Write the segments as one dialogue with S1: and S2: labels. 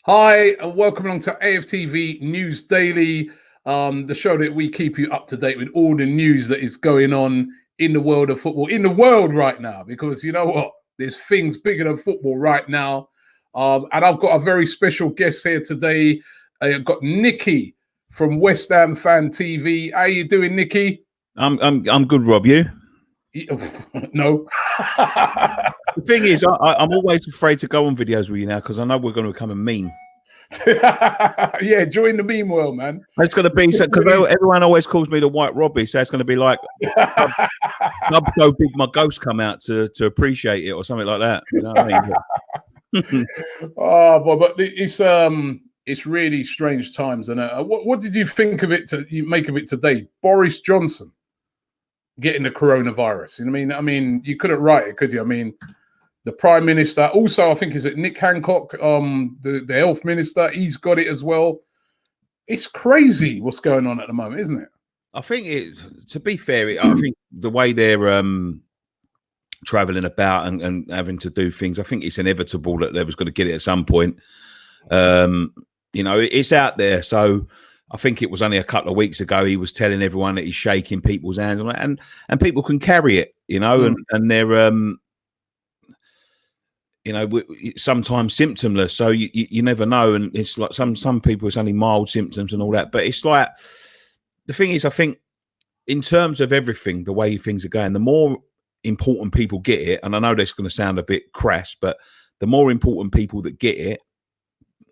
S1: Hi, and welcome along to AFTV News Daily, the show that we keep you up to date with all the news that is going on in the world of football, in the world right now, because you know what? There's things bigger than football right now. And I've got a very special guest here today. I've got Nicky from West Ham FanTV. How you doing, Nicky?
S2: I'm good, Rob. You?
S1: No.
S2: The thing is, I'm always afraid to go on videos with you now because I know we're going to become a meme.
S1: Yeah, join the meme world, man.
S2: It's going to be because everyone always calls me the White Robbie, so it's going to be like I'm so big my ghosts come out to appreciate it or something like that. You know what I mean?
S1: Oh, but it's really strange times. And what did you think of it? You make of it today? Boris Johnson getting the coronavirus. You know what I mean, you couldn't write it, could you? I mean, the Prime Minister, also, I think, is it Nick Hancock, the Health Minister, he's got it as well. It's crazy what's going on at the moment, isn't it?
S2: I think to be fair, I think the way they're traveling about and having to do things, I think it's inevitable that they was going to get it at some point. You know, it's out there. So I think it was only a couple of weeks ago he was telling everyone that he's shaking people's hands and people can carry it, you know, and they're you know, sometimes symptomless, so you never know. And it's like some people, it's only mild symptoms and all that. But it's like, the thing is, I think in terms of everything, the way things are going, the more important people get it, and I know that's going to sound a bit crass, but the more important people that get it,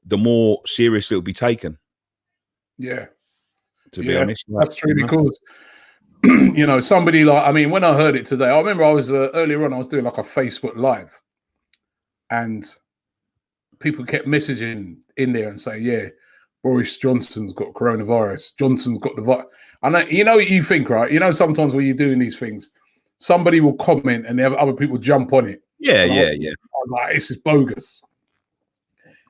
S2: the more seriously it'll be taken.
S1: Yeah.
S2: To be honest.
S1: That's true, because, you know, somebody like, I mean, when I heard it today, I remember I was earlier on, I was doing like a Facebook Live. And people kept messaging in there and saying, yeah, Boris Johnson's got coronavirus. Johnson's got the virus. And you know what you think, right? You know, sometimes when you're doing these things, somebody will comment and other people jump on it.
S2: Yeah.
S1: I'm like, this is bogus.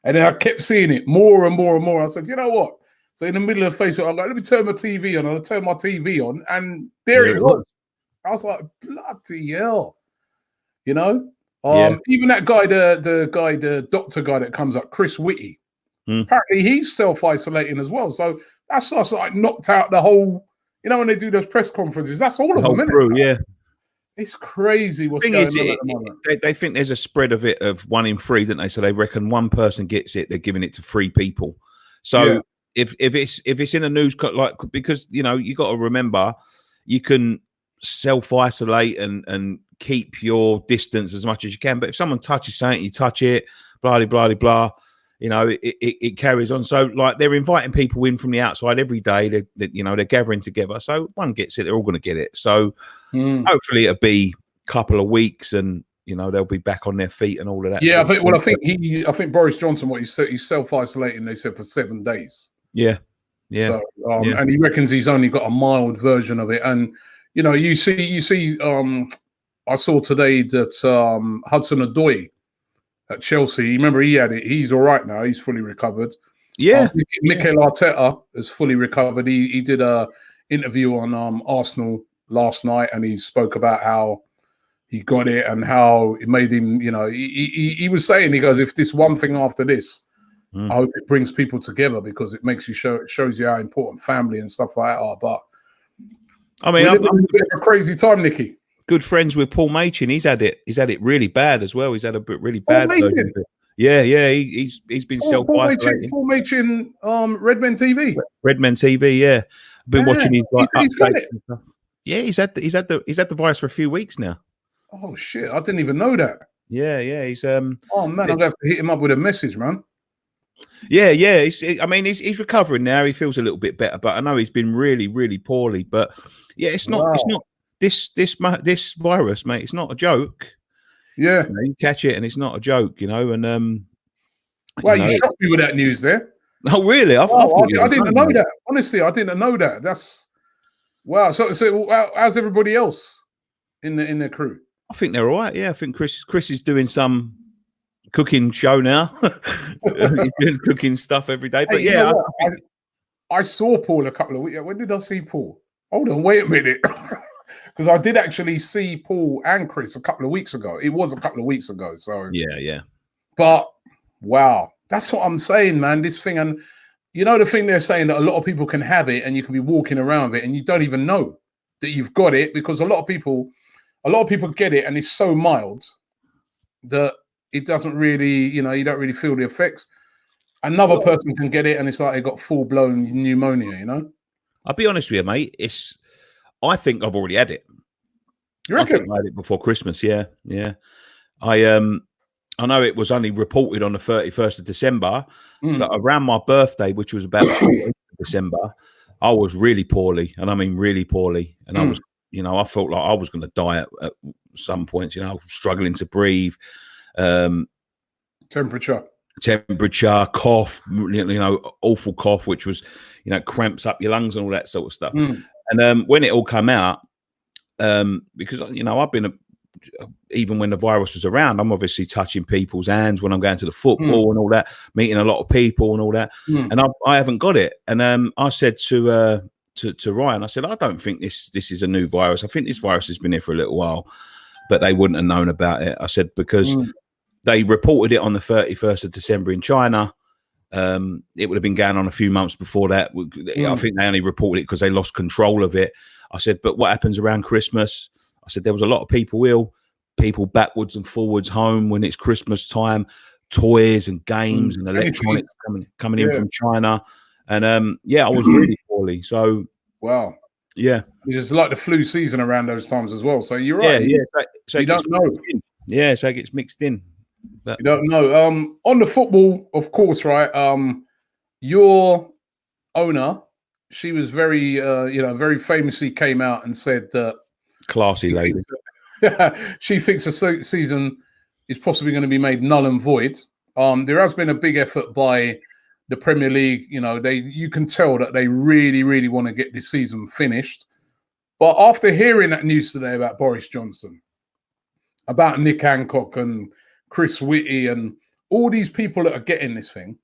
S1: And then I kept seeing it more and more and more. I said, you know what? So in the middle of Facebook, I'm like, let me turn my TV on. And I turned my TV on, and there it was. I was like, bloody hell. You know? Even that guy, the doctor guy that comes up, Chris Whitty, apparently he's self-isolating as well. So that's like knocked out the whole, you know, when they do those press conferences, that's all of them, isn't it?
S2: Yeah.
S1: It's crazy what's going on at the moment.
S2: They think there's a spread of it of 1 in 3, don't they? So they reckon one person gets it, they're giving it to 3 people. So if it's in a news, like, because, you know, you got to remember, you can self-isolate and keep your distance as much as you can, but if someone touches something, you touch it, blah blah blah, you know, it carries on. So like, they're inviting people in from the outside every day. They're gathering together, so one gets it, they're all going to get it. So hopefully it'll be a couple of weeks and, you know, they'll be back on their feet and all of that.
S1: I think Boris Johnson, what he said, he's self-isolating, they said, for 7 days. So and he reckons he's only got a mild version of it. And you know, you see I saw today that Hudson-Odoi at Chelsea, remember he had it. He's all right now. He's fully recovered. Mikel Arteta is fully recovered. He did a interview on Arsenal last night, and he spoke about how he got it and how it made him, you know, he was saying, he goes, if this one thing after this, I hope it brings people together, because it makes you shows you how important family and stuff like that are. But I mean, I'm a bit of a crazy time, Nicky.
S2: Good friends with Paul Machin. He's had it really bad as well. He's had a bit really bad. Yeah. He's been self-isolating.
S1: Paul Machin, Redmen TV.
S2: Redmen TV. Yeah, I've been watching his like updates and stuff. Yeah, he's had the virus for a few weeks now.
S1: Oh shit! I didn't even know that.
S2: Yeah. He's
S1: Oh man, I'm gonna have to hit him up with a message, man.
S2: Yeah. He's recovering now. He feels a little bit better, but I know he's been really, really poorly. But yeah, it's not this virus, mate. It's not a joke.
S1: Yeah,
S2: you catch it and it's not a joke, you know. And
S1: well, you shocked me with that news there.
S2: Oh really? I
S1: didn't know that. Honestly, I didn't know that. That's wow. So how's everybody else in the crew?
S2: I think they're all right. Yeah, I think Chris is doing some cooking show now. He's doing cooking stuff every day. But
S1: hey, I saw Paul a couple of weeks. When did I see Paul? Hold on, wait a minute. Because I did actually see Paul and Chris a couple of weeks ago. It was a couple of weeks ago. So
S2: yeah.
S1: But wow, That's what I'm saying, man. This thing, and you know the thing they're saying that a lot of people can have it, and you can be walking around with it, and you don't even know that you've got it because a lot of people get it, and it's so mild that it doesn't really, you don't really feel the effects. Another person can get it, and it's like they got full blown pneumonia. You know.
S2: I'll be honest with you, mate. I think I've already had it.
S1: You reckon?
S2: I think I had it before Christmas. Yeah. I know it was only reported on the 31st of December, but around my birthday, which was about the 14th of December, I was really poorly, and I mean really poorly, and I was, I felt like I was going to die at some points. Struggling to breathe,
S1: temperature,
S2: cough, awful cough, which was, cramps up your lungs and all that sort of stuff. And when it all came out, because I've been even when the virus was around, I'm obviously touching people's hands when I'm going to the football and all that, meeting a lot of people and all that, and I haven't got it. And I said to Ryan, I said, I don't think this is a new virus. I think this virus has been here for a little while, but they wouldn't have known about it. I said, because they reported it on the 31st of December in China. It would have been going on a few months before that. I think they only reported it because they lost control of it. I said, but what happens around Christmas? I said, there was a lot of people ill, people backwards and forwards home when it's Christmas time, toys and games and electronics coming in from China. And I was really poorly. So
S1: wow.
S2: Yeah.
S1: It's like the flu season around those times as well. So you're right.
S2: Yeah. So
S1: you don't know.
S2: Yeah, so it gets mixed in.
S1: But you don't know. On the football, of course, right? Your owner, she was very very famously came out and said that
S2: classy lady.
S1: She thinks the season is possibly going to be made null and void. There has been a big effort by the Premier League. You can tell that they really, really want to get this season finished. But after hearing that news today about Boris Johnson, about Nick Hancock and Chris Whitty and all these people that are getting this thing,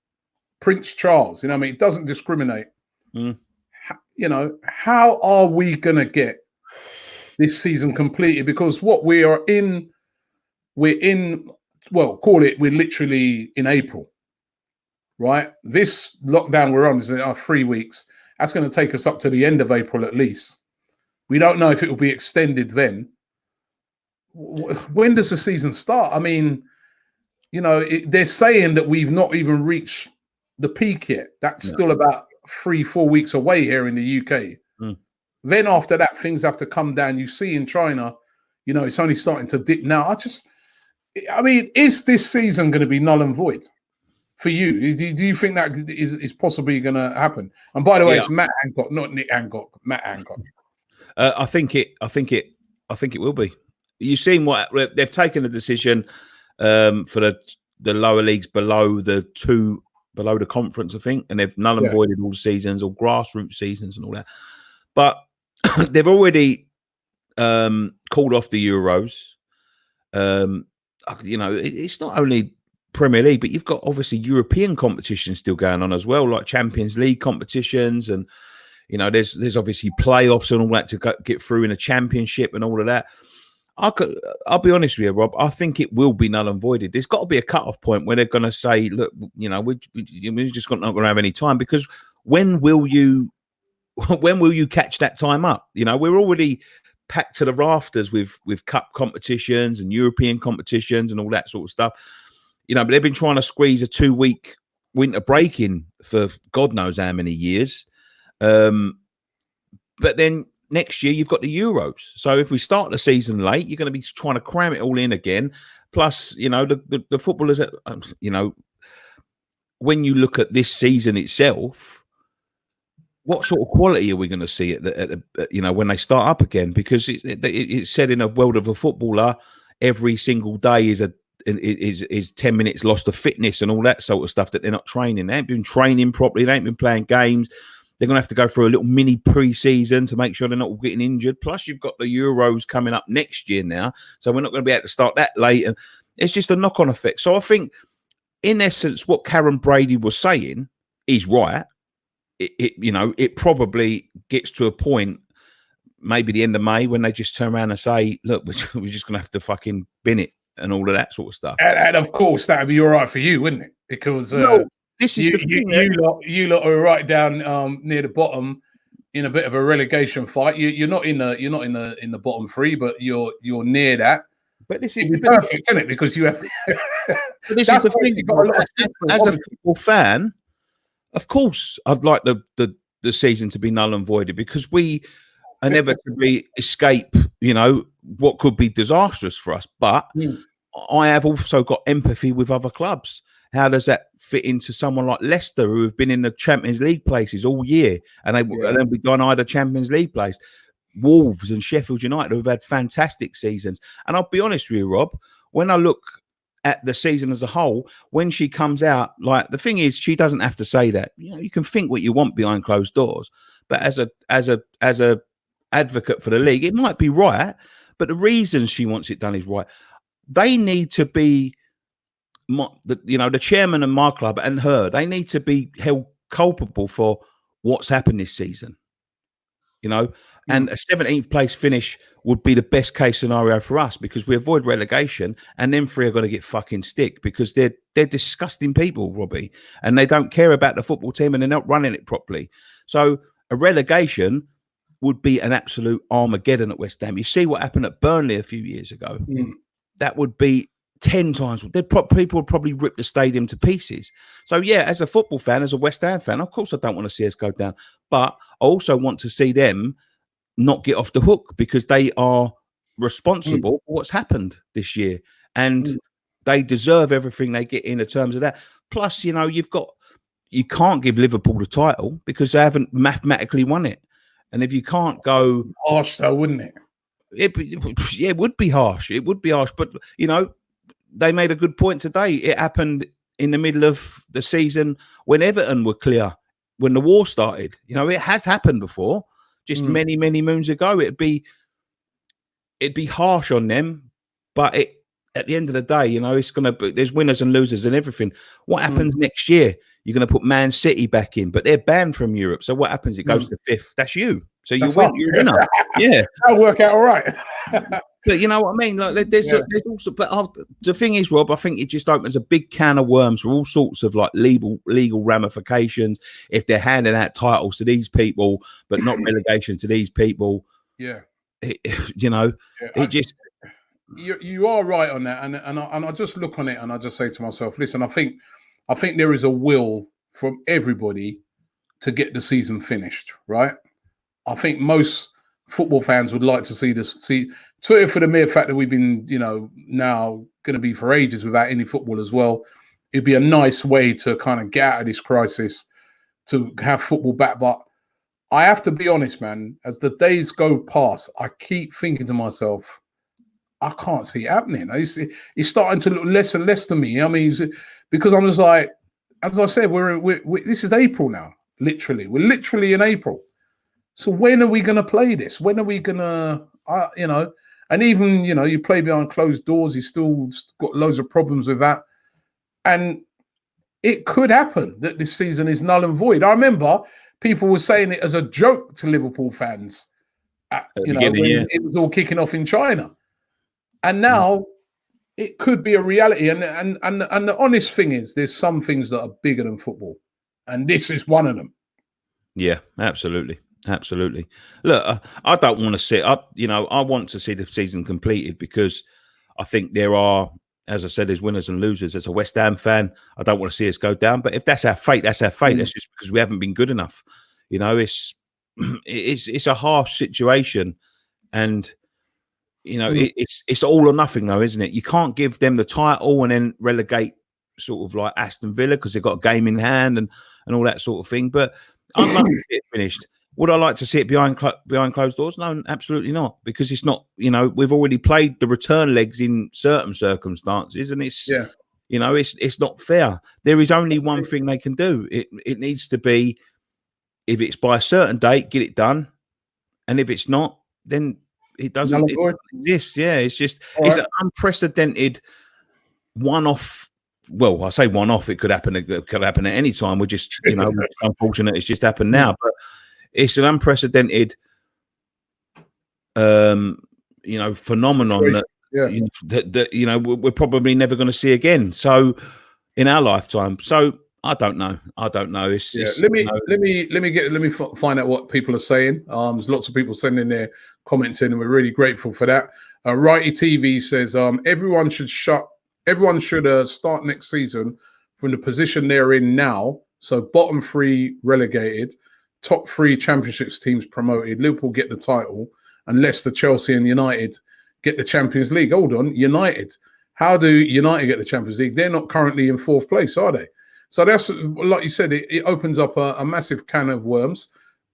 S1: Prince Charles, it doesn't discriminate. How are we going to get this season completed? Because we're literally in April, right? This lockdown we're on is 3 weeks. That's going to take us up to the end of April at least. We don't know if it will be extended then. When does the season start? I mean, they're saying that we've not even reached the peak yet. That's still about 3-4 weeks away here in the UK. Then after that, things have to come down. You see in China, it's only starting to dip now. Is this season going to be null and void for you? Do you think that is possibly going to happen? And by the way, it's Matt Hancock, not Nick Hancock. Matt Hancock.
S2: I think it will be. You've seen what they've taken a decision for the lower leagues below the conference, I think, and they've null and voided all the seasons, all grassroots seasons, and all that. But they've already called off the Euros. It's not only Premier League, but you've got obviously European competitions still going on as well, like Champions League competitions, and there's obviously playoffs and all that to get through in a championship and all of that. I'll be honest with you, Rob. I think it will be null and voided. There's got to be a cut-off point where they're going to say, "Look, we're just not going to have any time." Because when will you catch that time up? We're already packed to the rafters with cup competitions and European competitions and all that sort of stuff. But they've been trying to squeeze a 2-week winter break in for God knows how many years. But then next year you've got the Euros. So if we start the season late, you're going to be trying to cram it all in again. Plus, the footballers, when you look at this season itself, what sort of quality are we going to see when they start up again? Because it's said in a world of a footballer, every single day is 10 minutes lost of fitness and all that sort of stuff that they're not training. They ain't been training properly. They ain't been playing games. They're going to have to go through a little mini pre-season to make sure they're not all getting injured. Plus, you've got the Euros coming up next year now. So we're not going to be able to start that late. And it's just a knock-on effect. So I think, in essence, what Karen Brady was saying is right. It probably gets to a point, maybe the end of May, when they just turn around and say, look, we're just going to have to fucking bin it. and all of that sort of stuff.
S1: And of course, that would be all right for you, wouldn't it? Because
S2: this is the thing.
S1: You lot are right down near the bottom in a bit of a relegation fight. You're not in the bottom three, but you're near that.
S2: But this is
S1: perfect, isn't it? Because you have.
S2: This is the thing. As a football fan, of course, I'd like the season to be null and voided, because we inevitably escape, what could be disastrous for us. But I have also got empathy with other clubs. How does that fit into someone like Leicester, who have been in the Champions League places all year, and then we've done either Champions League place? Wolves and Sheffield United, who've had fantastic seasons. And I'll be honest with you, Rob, when I look at the season as a whole, when she comes out, like, the thing is, she doesn't have to say that. You can think what you want behind closed doors, but as a advocate for the league, it might be right, but the reason she wants it done is right. They need to be, the chairman of my club and her, they need to be held culpable for what's happened this season. And a 17th place finish would be the best case scenario for us, because we avoid relegation, and them three are going to get fucking stick, because they're disgusting people, Robbie, and they don't care about the football team, and they're not running it properly. So a relegation would be an absolute Armageddon at West Ham. You see what happened at Burnley a few years ago. That would be 10 times. People would probably rip the stadium to pieces. So yeah, as a football fan, as a West Ham fan, of course I don't want to see us go down, but I also want to see them not get off the hook, because they are responsible for what's happened this year, and they deserve everything they get in terms of that. Plus, you can't give Liverpool the title because they haven't mathematically won it. And if you can't go
S1: harsh, though, wouldn't it?
S2: It would be harsh. It would be harsh. But they made a good point today. It happened in the middle of the season when Everton were clear, when the war started. It has happened before. Just many, many moons ago. It'd be harsh on them, but at the end of the day, it's gonna be, there's winners and losers and everything. What happens next year? You're gonna put Man City back in, but they're banned from Europe. So what happens? It goes to fifth. That's you. So you win. You're a winner. Yeah,
S1: that'll work out all right.
S2: But you know what I mean? Like there's also, but the thing is, Rob, I think it just opens a big can of worms for all sorts of like legal ramifications. If they're handing out titles to these people, but not relegation to these people, you
S1: are right on that, and I just look on it and I just say to myself, listen, I think there is a will from everybody to get the season finished, right? I think most football fans would like to see Twitter, for the mere fact that we've been, now going to be for ages without any football as well. It'd be a nice way to kind of get out of this crisis, to have football back. But I have to be honest, man, as the days go past, I keep thinking to myself, I can't see it happening. It's starting to look less and less to me. I mean, because I'm just like, as I said, this is April now, literally. We're literally in April. So when are we going to play this? When are we going to, and even, you play behind closed doors, you still got loads of problems with that. And it could happen that this season is null and void. I remember people were saying it as a joke to Liverpool fans, when it was all kicking off in China. And now it could be a reality. And the honest thing is, there's some things that are bigger than football. And this is one of them.
S2: Yeah, absolutely. Absolutely. Look, I don't want to see up. I want to see the season completed, because I think there are, as I said, there's winners and losers. As a West Ham fan, I don't want to see us go down. But if that's our fate, that's our fate. That's just because we haven't been good enough. It's a harsh situation, and it's all or nothing, though, isn't it? You can't give them the title and then relegate sort of like Aston Villa because they've got a game in hand and all that sort of thing. But I'd love to see it finished. Would I like to see it behind closed doors? No, absolutely not, because it's not. We've already played the return legs in certain circumstances, and it's it's not fair. There is only one thing they can do. It needs to be, if it's by a certain date, get it done, and if it's not, then it doesn't exist. Yeah, it's just an unprecedented one-off. Well, I say one-off. It could happen. It could happen at any time. We're just unfortunate. It's just happened now, but. It's an unprecedented, phenomenon that we're probably never going to see again. So in our lifetime. So I don't know. It's
S1: let me find out what people are saying. There's lots of people sending their comments in, and we're really grateful for that. Righty TV says everyone should start next season from the position they're in now. So bottom 3 relegated, top 3 championships teams promoted. Liverpool get the title, and Leicester, Chelsea, and United get the Champions League. Hold on, United. How do United get the Champions League? They're not currently in 4th place, are they? So that's, like you said, it opens up a massive can of worms.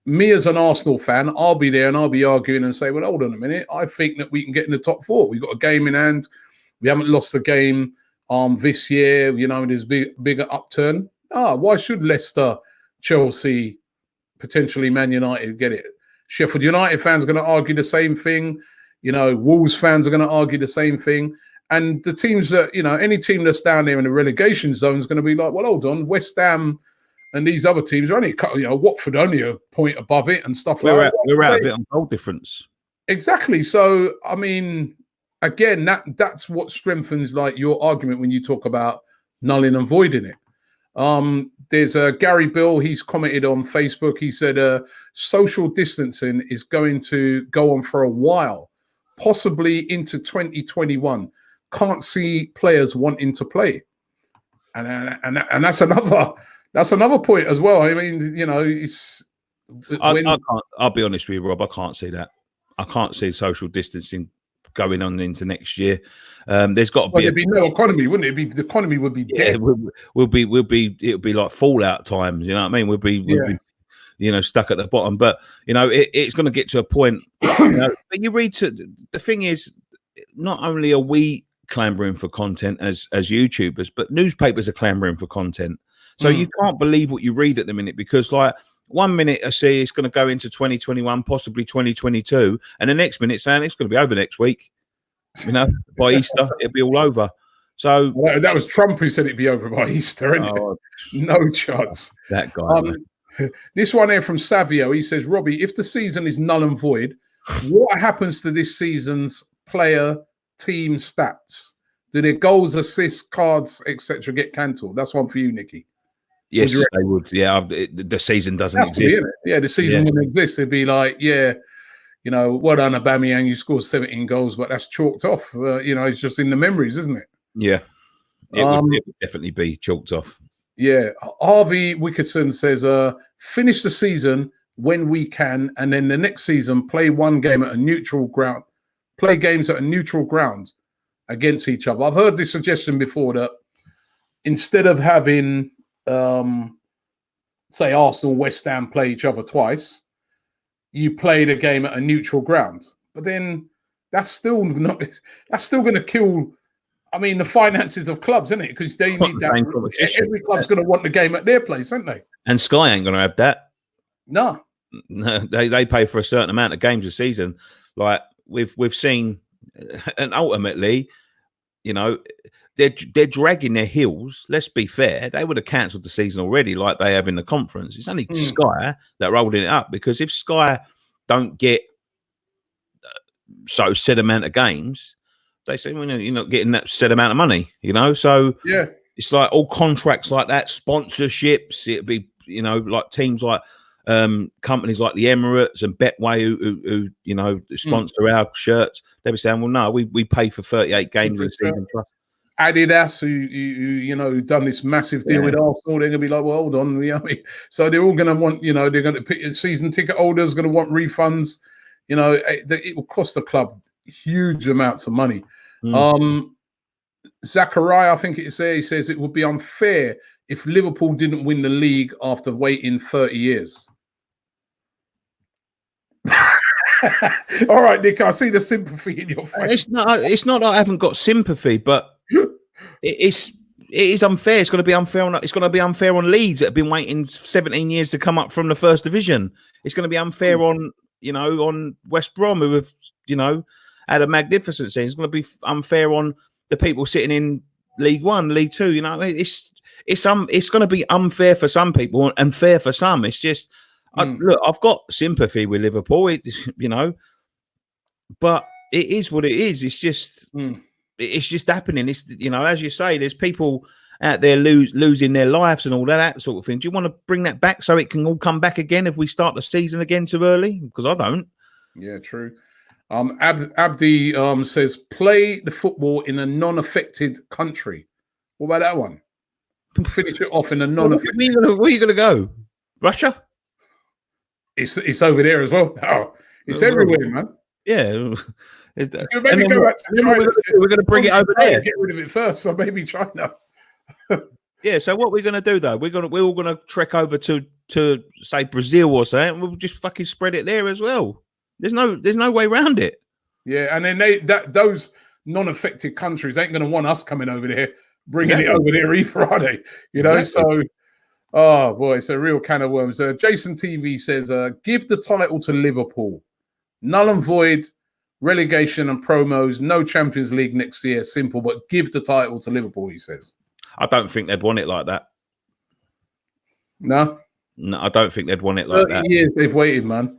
S1: Me as an Arsenal fan, I'll be there and I'll be arguing and say, well, hold on a minute. I think that we can get in the top 4. We've got a game in hand. We haven't lost a game this year. There's bigger upturn. Why should Leicester, Chelsea, potentially Man United get it? Sheffield United fans are going to argue the same thing. Wolves fans are going to argue the same thing. And the teams that, any team that's down there in the relegation zone is going to be like, well, hold on, West Ham and these other teams are only, Watford only a point above it and stuff like that.
S2: We're out of it on goal difference.
S1: Exactly. So, I mean, again, that's what strengthens like your argument when you talk about nulling and voiding it. There's Gary Bill. He's commented on Facebook. He said social distancing is going to go on for a while, possibly into 2021. Can't see players wanting to play, and that's another point as well. I mean, it's.
S2: I'll be honest with you, Rob. I can't see that. I can't see social distancing going on into next year. There's got to be.
S1: There'd be no economy, wouldn't it? The economy would be dead.
S2: We'll be. It'll be like fallout time. You know what I mean? We'll be stuck at the bottom. But it's going to get to a point. But you read the thing is, not only are we clamoring for content as YouTubers, but newspapers are clamoring for content. So you can't believe what you read at the minute, because like 1 minute I see it's going to go into 2021, possibly 2022, and the next minute saying it's going to be over next week. By Easter it'll be all over. So
S1: that was Trump who said it'd be over by Easter, isn't it? No chance.
S2: That guy.
S1: This one here from Savio, he says, Robbie, if the season is null and void, what happens to this season's player team stats? Do their goals, assists, cards, etc. get cancelled? That's one for you, Nicky.
S2: Yes, they would. Yeah, the season doesn't exist.
S1: The season wouldn't exist. It'd be like, well done, Aubameyang, you scored 17 goals, but that's chalked off. It's just in the memories, isn't it?
S2: Yeah, it would definitely be chalked off.
S1: Yeah, Harvey Wickerson says, finish the season when we can, and then the next season play one game at a neutral ground. Play games at a neutral ground against each other. I've heard this suggestion before that instead of having, say, Arsenal, West Ham play each other twice, you play the game at a neutral ground. But then that's still going to kill. I mean, the finances of clubs, isn't it? Because they need that. Every club's going to want the game at their place, aren't they?
S2: And Sky ain't going to have that.
S1: No,
S2: they pay for a certain amount of games a season. Like we've seen, and ultimately, they're dragging their heels. Let's be fair; they would have cancelled the season already, like they have in the conference. It's only Sky that are holding it up, because if Sky don't get said amount of games, they say, well, you're not getting that said amount of money. So
S1: yeah,
S2: it's like all contracts like that, sponsorships. It'd be like teams like companies like the Emirates and Betway who sponsor our shirts. They'd be saying, well, no, we pay for 38 games in the season plus.
S1: Adidas, who done this massive deal with Arsenal, they're going to be like, well, hold on. So they're all going to want, they're going to pick season ticket holders, going to want refunds. It will cost the club huge amounts of money. Zachariah, I think it's there, he says it would be unfair if Liverpool didn't win the league after waiting 30 years. All right, Nick, I see the sympathy in your face.
S2: It's not that I haven't got sympathy, but it is unfair. It's going to be unfair on Leeds that have been waiting 17 years to come up from the first division. It's going to be unfair on West Brom, who have had a magnificent season. It's going to be unfair on the people sitting in League One, League Two. It's going to be unfair for some people and fair for some. It's just look, I've got sympathy with Liverpool, but it is what it is. It's just it's just happening. It's, you know, as you say, there's people out there losing their lives and all that sort of thing. Do you want to bring that back so it can all come back again if we start the season again too early? Because I don't.
S1: Yeah, true. Abdi says play the football in a non-affected country. What about that one? Finish it off in a non-affected.
S2: Where are you gonna go? Russia?
S1: It's over there as well. Oh, it's everywhere, man.
S2: Yeah.
S1: We're going
S2: to bring it over there.
S1: Get rid of it first, so maybe China.
S2: Yeah. So what we're going to do though? We're all going to trek over to say Brazil or something. We'll just fucking spread it there as well. There's no way around it.
S1: Yeah, and then those non-affected countries ain't going to want us coming over there, bringing it over there either, are they? You know, so. Oh boy, it's a real can of worms. Jason TV says, give the title to Liverpool. Null and void, relegation and promos, no Champions League next year. Simple, but give the title to Liverpool, he says.
S2: I don't think they'd want it like that.
S1: No?
S2: No, I don't think they'd want it like that.
S1: 30 years they've waited, man.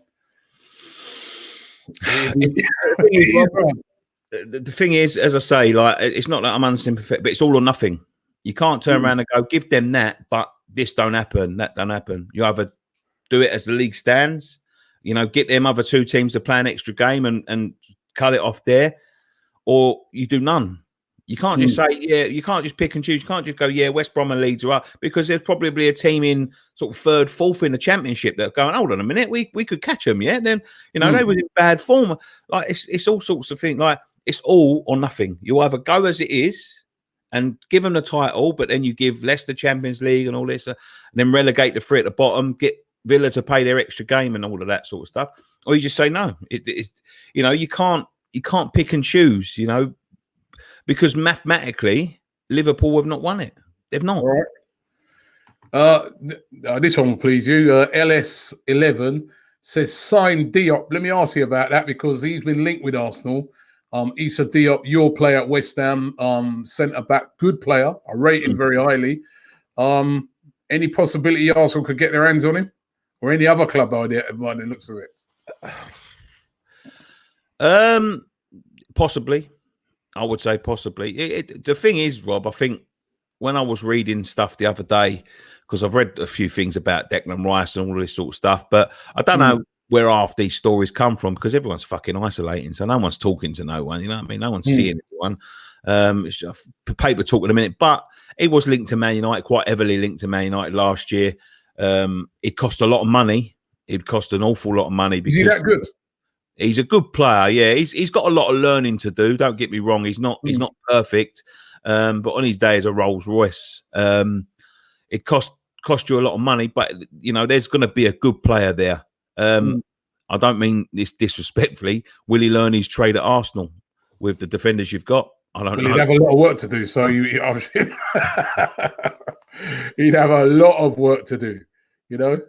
S2: The thing is, as I say, like, it's not that I'm unsympathetic, but it's all or nothing. You can't turn around and go, give them that, but this don't happen, that don't happen. You either do it as the league stands, you know, get them other two teams to play an extra game and cut it off there, or you do none. You can't just say, yeah, you can't just pick and choose. You can't just go, yeah, West Brom and Leeds are up, because there's probably a team in sort of third, fourth in the Championship that are going, hold on a minute, we could catch them, yeah? Then, you know, they were in bad form. Like, it's all sorts of things. Like, it's all or nothing. You either go as it is and give them the title, but then you give Leicester Champions League and all this, and then relegate the three at the bottom, get Villa to pay their extra game and all of that sort of stuff, or you just say no. You know, you can't pick and choose. You know, because mathematically Liverpool have not won it. They've not.
S1: All right. This one will please you. LS11 says sign Diop. Let me ask you about that, because he's been linked with Arsenal. Issa Diop, your player at West Ham, centre back, good player. I rate him very highly. Any possibility Arsenal could get their hands on him, or any other club idea by the looks of
S2: it? Possibly, I would say possibly. The thing is, Rob, I think when I was reading stuff the other day, because I've read a few things about Declan Rice and all this sort of stuff, but I don't know where half these stories come from, because everyone's fucking isolating, so no one's talking to no one. You know what I mean? No one's seeing anyone. It's just paper talk in a minute, but he was linked to Man United, quite heavily linked to Man United last year. It cost a lot of money. It cost an awful lot of money. Because
S1: is he that good?
S2: He's a good player. Yeah, he's got a lot of learning to do. Don't get me wrong. He's not perfect, but on his day as a Rolls Royce, it cost you a lot of money. But you know, there's going to be a good player there. I don't mean this disrespectfully. Will he learn his trade at Arsenal with the defenders you've got? I don't know.
S1: He'd have a lot of work to do. So he'd have a lot of work to do, you know.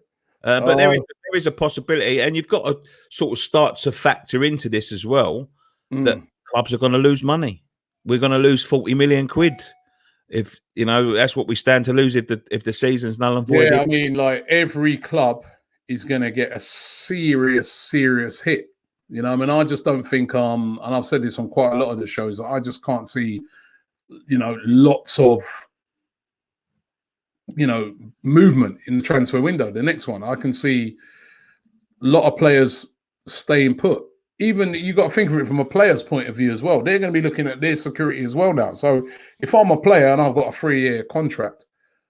S2: But there is a possibility, and you've got to sort of start to factor into this as well, that clubs are going to lose money. We're going to lose 40 million quid. If you know, that's what we stand to lose if the season's null and void.
S1: Yeah, I mean, like, every club is going to get a serious hit. You know, I mean, I just don't think, and I've said this on quite a lot of the shows, I just can't see, you know, lots of, you know, movement in the transfer window. The next one, I can see a lot of players staying put. Even you got to think of it from a player's point of view as well. They're going to be looking at their security as well now. So if I'm a player and I've got a 3-year contract,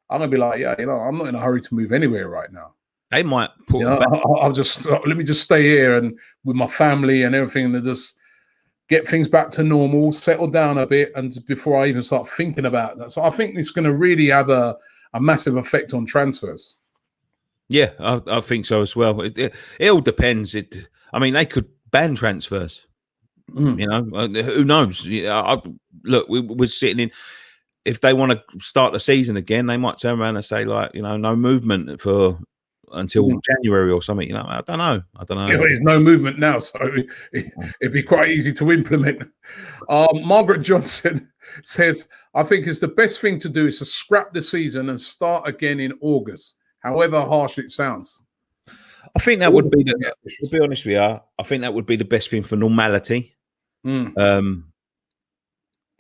S1: I'm going to be like, yeah, you know, I'm not in a hurry to move anywhere right now.
S2: They might put.
S1: You know, I'll just let me just stay here and with my family and everything, and just get things back to normal, settle down a bit, and before I even start thinking about that. So I think it's going to really have a massive effect on transfers.
S2: Yeah, I think so as well. It all depends. I mean, they could ban transfers. You know, who knows? Look, we're sitting in. If they want to start the season again, they might turn around and say, like, you know, no movement until January or something. You know, I don't know.
S1: Yeah, there's no movement now, so it'd be quite easy to implement. Margaret Johnson says, I think it's the best thing to do is to scrap the season and start again in August, however harsh it sounds.
S2: I think that would be to be honest with you, I think that would be the best thing for normality.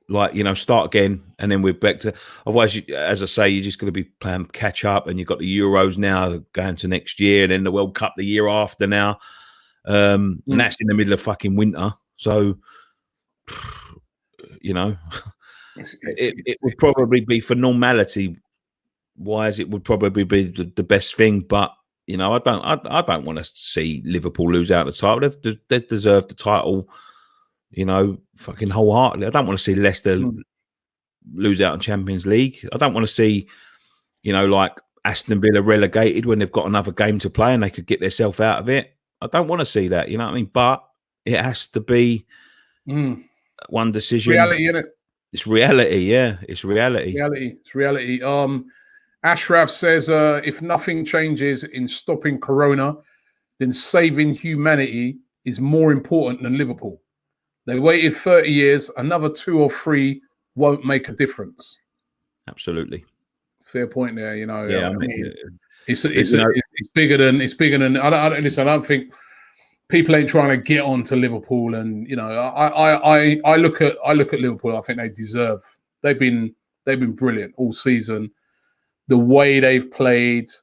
S2: Like, you know, start again, and then we're back to. Otherwise, as I say, you're just going to be playing catch up, and you've got the Euros now going to next year, and then the World Cup the year after now, and that's in the middle of fucking winter. So, you know, it would probably be, for normality wise, it would probably be the best thing. But you know, I don't want to see Liverpool lose out the title. They deserve the title. You know, fucking wholeheartedly. I don't want to see Leicester lose out on Champions League. I don't want to see, you know, like Aston Villa relegated when they've got another game to play and they could get themselves out of it. I don't want to see that. You know what I mean? But it has to be one decision.
S1: Reality, innit?
S2: It's reality. Yeah, it's reality.
S1: It's reality. Ashraf says, if nothing changes in stopping Corona, then saving humanity is more important than Liverpool. They waited 30 years. Another 2 or 3 won't make a difference.
S2: Absolutely.
S1: Fair point there. You know,
S2: yeah,
S1: it's bigger than I don't think people ain't trying to get on to Liverpool. And you know, I look at Liverpool. I think they deserve. They've been brilliant all season. The way they've played,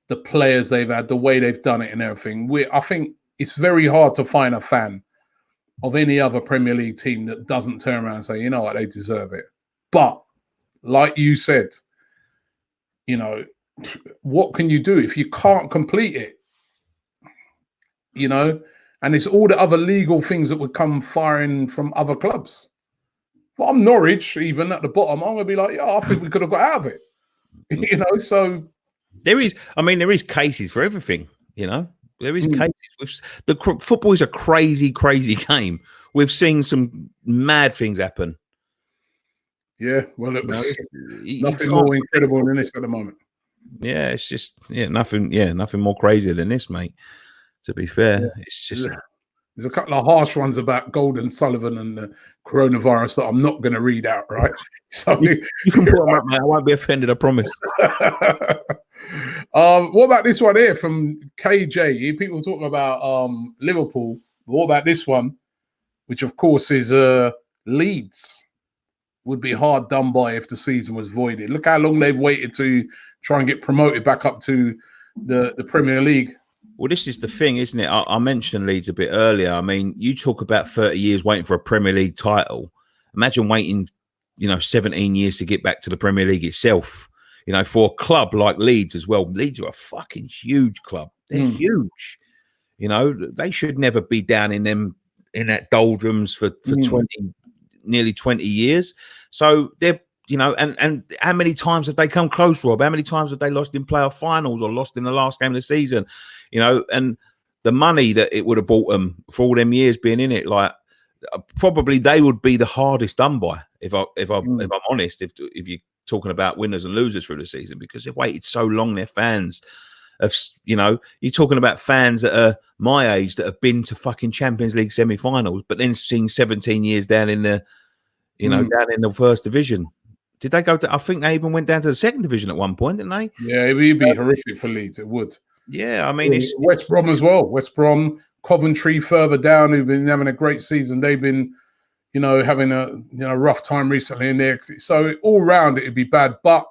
S1: the players they've had, the way they've done it, and everything. I think it's very hard to find a fan of any other Premier League team that doesn't turn around and say, you know what, they deserve it. But like you said, you know, what can you do if you can't complete it? You know, and it's all the other legal things that would come firing from other clubs. Well, I'm Norwich, even at the bottom, I'm going to be like, yeah, I think we could have got out of it. You know, so
S2: there is cases for everything, you know. There is cases. Football is a crazy, crazy game. We've seen some mad things happen.
S1: Yeah, well, nothing more incredible than this at the moment.
S2: Yeah, it's just nothing more crazy than this, mate. To be fair, it's just
S1: there's a couple of harsh ones about Golden Sullivan and the coronavirus that I'm not going to read out, right? So
S2: you can put them up, mate. I won't be offended, I promise.
S1: What about this one here from KJ? People talking about Liverpool. What about this one, which of course is Leeds? Would be hard done by if the season was voided. Look how long they've waited to try and get promoted back up to the Premier League.
S2: Well, this is the thing, isn't it? I mentioned Leeds a bit earlier. I mean, you talk about 30 years waiting for a Premier League title. Imagine waiting, 17 years to get back to the Premier League itself. For a club like Leeds as well. Leeds are a fucking huge club. They're huge. They should never be down in that doldrums for nearly 20 years. So they're, and how many times have they come close, Rob? How many times have they lost in playoff finals or lost in the last game of the season? And the money that it would have bought them for all them years being in it, like probably they would be the hardest done by if I'm honest, if you're talking about winners and losers through the season, because they've waited so long. Their fans have, you're talking about fans that are my age that have been to fucking Champions League semi-finals, but then seen 17 years down in the, down in the first division. Did they go to? I think they even went down to the second division at one point, didn't they?
S1: Yeah, it would be horrific for Leeds. It would.
S2: Yeah, I mean, it's
S1: West Brom as well. West Brom, Coventry further down, who've been having a great season. They've been, having a rough time recently in there. So all round it'd be bad, but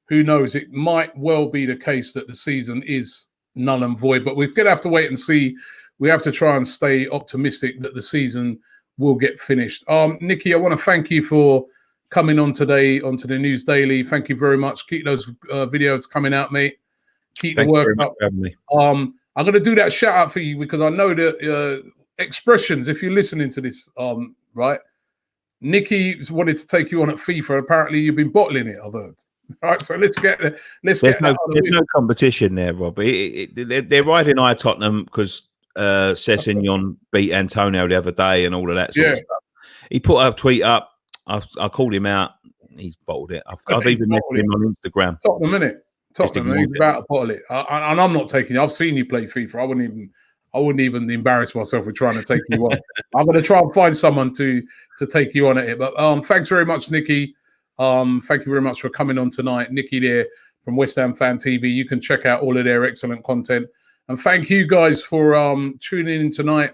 S1: who knows? It might well be the case that the season is null and void. But we're gonna have to wait and see. We have to try and stay optimistic that the season will get finished. Nicky, I want to thank you for coming on today onto the News Daily. Thank you very much. Keep those videos coming out, mate. Keep the work up. I'm going to do that shout out for you because I know that expressions, if you're listening to this, right? Nicky wanted to take you on at FIFA. Apparently you've been bottling it, I've heard. All right, so let's get
S2: there's no competition there, Rob. They're riding high Tottenham because Sessegnon beat Antonio the other day and all of that sort of stuff. He put a tweet up. I called him out. He's bottled it. I've even messaged him on Instagram.
S1: Tottenham, innit? Tottenham. He's about to bottle it. And I'm not taking it. I've seen you play FIFA. I wouldn't even embarrass myself with trying to take you on. I'm going to try and find someone to take you on at it. But thanks very much, Nicky. Thank you very much for coming on tonight. Nicky there from West Ham FanTV. You can check out all of their excellent content. And thank you guys for tuning in tonight.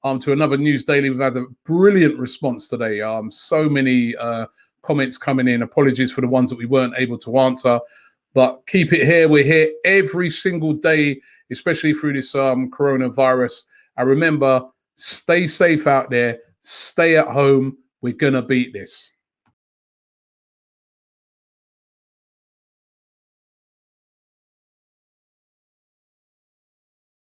S1: to another News Daily. We've had a brilliant response today. So many comments coming in. Apologies for the ones that we weren't able to answer, but keep it here. We're here every single day, especially through this coronavirus. And remember, stay safe out there. Stay at home. We're going to beat this.